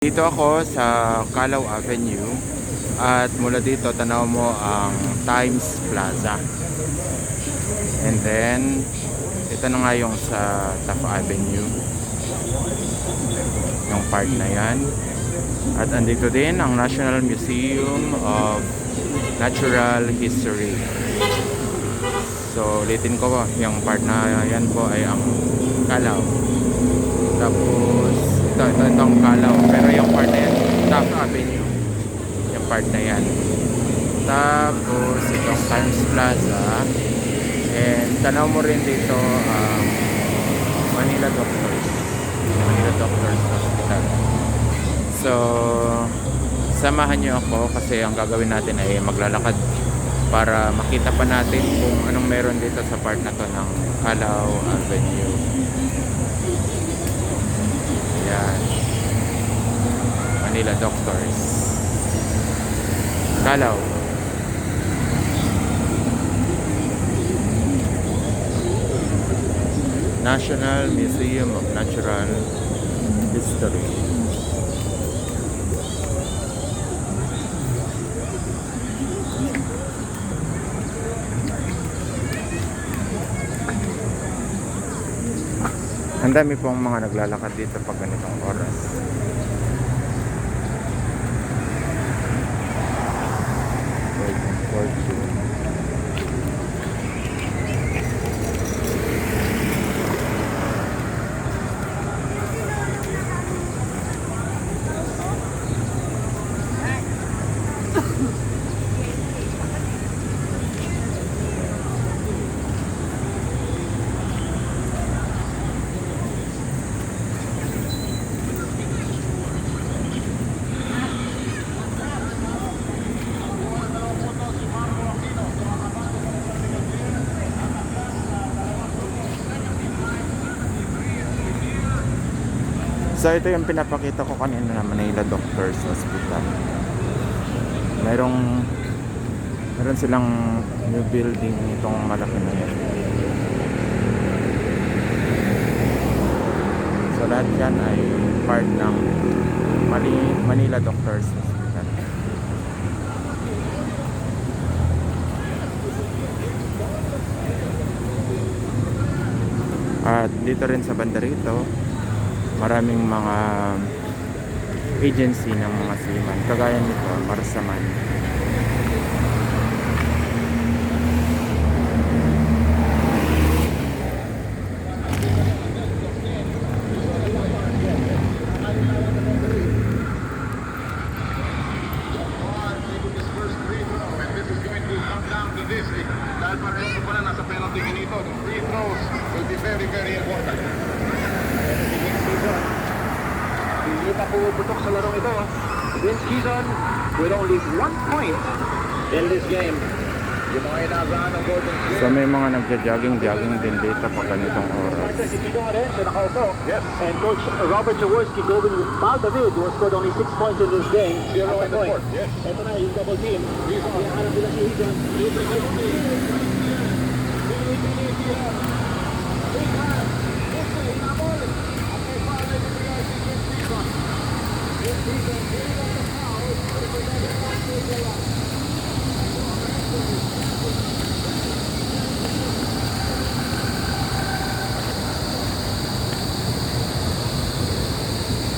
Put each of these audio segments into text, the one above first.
Dito ako sa Calao Avenue at mula dito tanaw mo ang Times Plaza. And then ito na nga yung sa Taft Avenue. Yung part na yan. At andito din ang National Museum of Natural History. So ulitin ko yung part na yan po ay ang Calao. Tapos itong Calao, pero yung part na yan Taft Avenue, yung part na yan. Tapos itong Times Plaza, and tanaw mo rin dito Manila Doctors Hospital. So samahan nyo ako kasi ang gagawin natin ay maglalakad para makita pa natin kung anong meron dito sa part na to ng Calao Avenue. Yan. Manila Doctors. Calao. National Museum of Natural History. Ang dami pong mga naglalakad dito pag ganitong oras. So ito yung pinapakita ko kanina na Manila Doctors Hospital. Meron silang new building itong malaki na yan. So lahat yan ay part ng Manila Doctors Hospital. At dito rin sa banda rito, maraming mga agency ng mga seaman. Kagaya nito, Marsaman. Dahil pareho ko pala nasa penalty ganito, the free throws will be very, very important. Hindi pa puputok sa larong ito. Vince Quezon with only 1 point in this game. Yung mga inaasahan ng Golden State. So may mga nagja-jogging din dito pag ganitong oras. Si Pino rin, siya nakaupo. Yes. And Coach Robert Jaworski going with Mal David, who has scored only 6 points in this game. 0 in the court. Yes. Ito na yung double team. Hinahanap nila si Higan.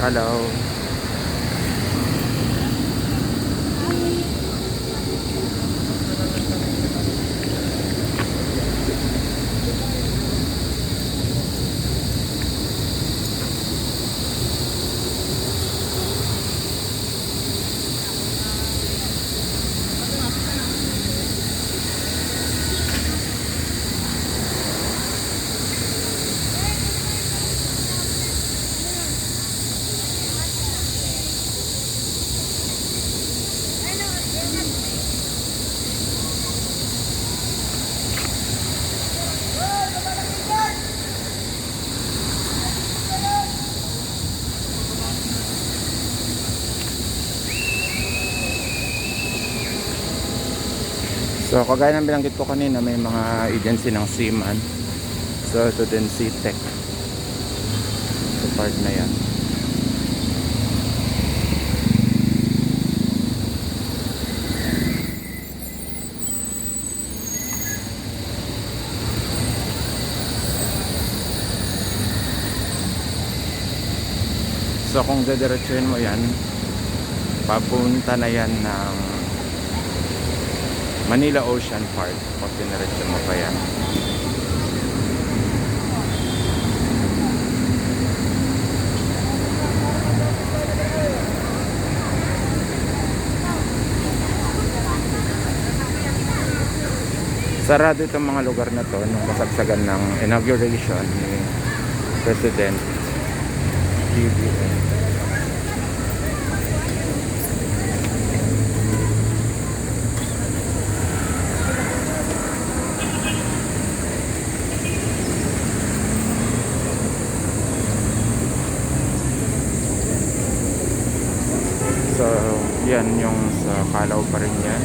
Hello. So kagaya ng binanggit ko kanina, may mga agency ng Seaman. So ito din si Tech. So part na yan. kung dediretsuhin mo yan, papunta na yan ng Manila Ocean Park pag diniretso mo pa yan. Sarado itong mga lugar na to nung kasagsagan ng inauguration ni President BBM. So, yan yung sa Calao pa rin yan.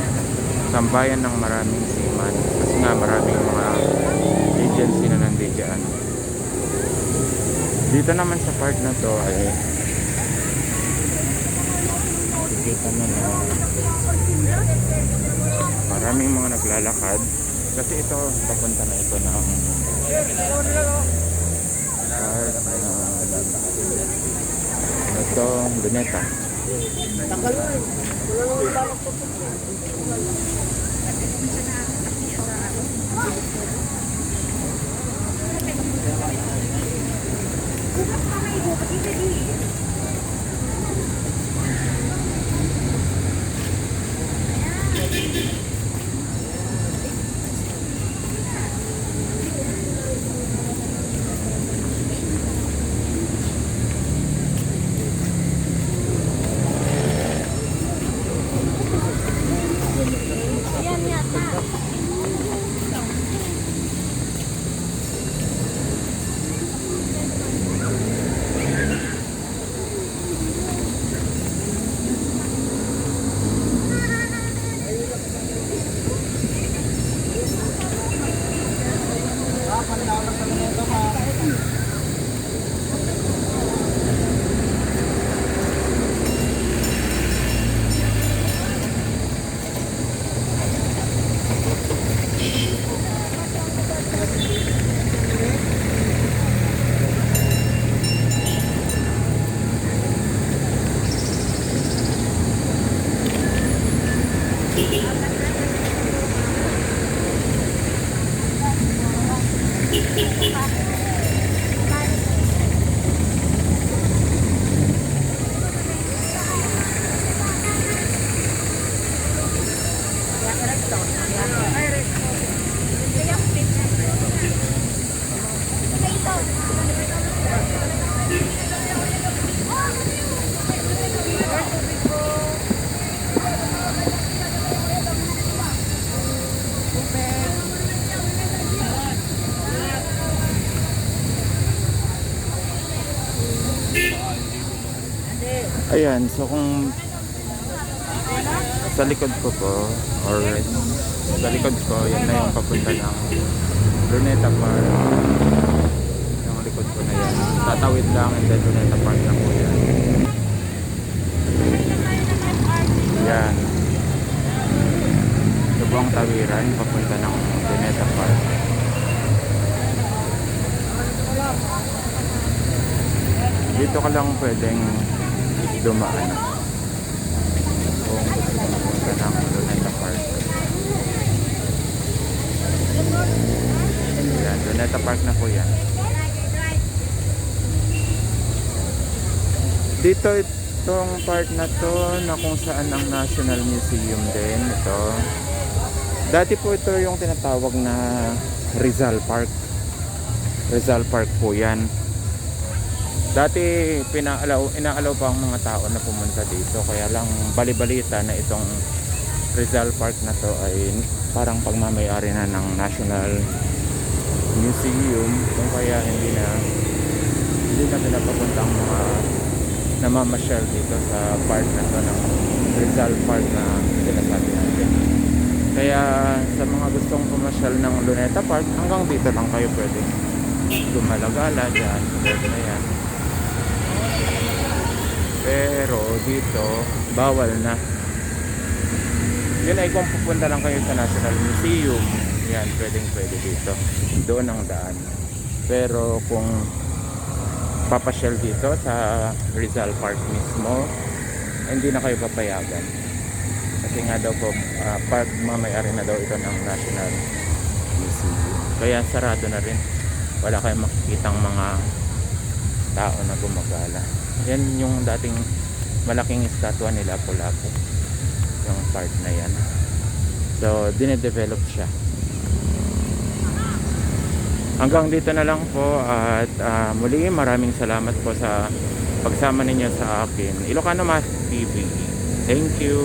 Sambayan ng maraming seaman. Kasi nga maraming mga agency na nandito dyan. Dito naman sa part na to ay kita mo na maraming mga naglalakad. Kasi ito, papunta na ito ng part na ito, Luneta. Ayan, so kung sa likod ko po or sa likod ko, yan na yung papunta ng Luneta Park. Yung likod ko na yan, tatawid lang and then Luneta Park na po yan. Yan, ito po ang tawiran papunta ng Luneta Park. Dito ka lang pwedeng dumaan kung gusto mo pumunta ng Luneta Park. Yan, Luneta Park na po yan. Dito itong part na to na kung saan ang National Museum din ito. Dati po ito yung tinatawag na Rizal Park. Rizal Park po yan. Dati inaalaw pa ang mga tao na pumunta dito, kaya lang bali-balita na itong Rizal Park na to ay parang pagmamayari na ng National Museum, kung kaya hindi na pinapapunta ang mga namamasyal dito sa park na to ng Rizal Park na sinasabi natin. Kaya sa mga gustong pumasyal ng Luneta Park, hanggang dito lang kayo pwede gumalagala dyan, pwede na yan. Pero dito bawal na. Yun ay kung pupunta lang kayo sa National Museum, yan, pwede dito, doon ang daan. Pero kung papasyal dito sa Rizal Park mismo, hindi na kayo papayagan. Kasi nga daw po, pag mamayari na daw ito ng National Museum. Kaya sarado na rin. Wala kayong makikitang mga tao na gumagala. Yan yung dating malaking estatwa nila Lapu-Lapu. Yung part na yan. So, dinedevelop siya. Hanggang dito na lang po at muli maraming salamat po sa pagsama ninyo sa akin. Ilocano Math TV. Thank you.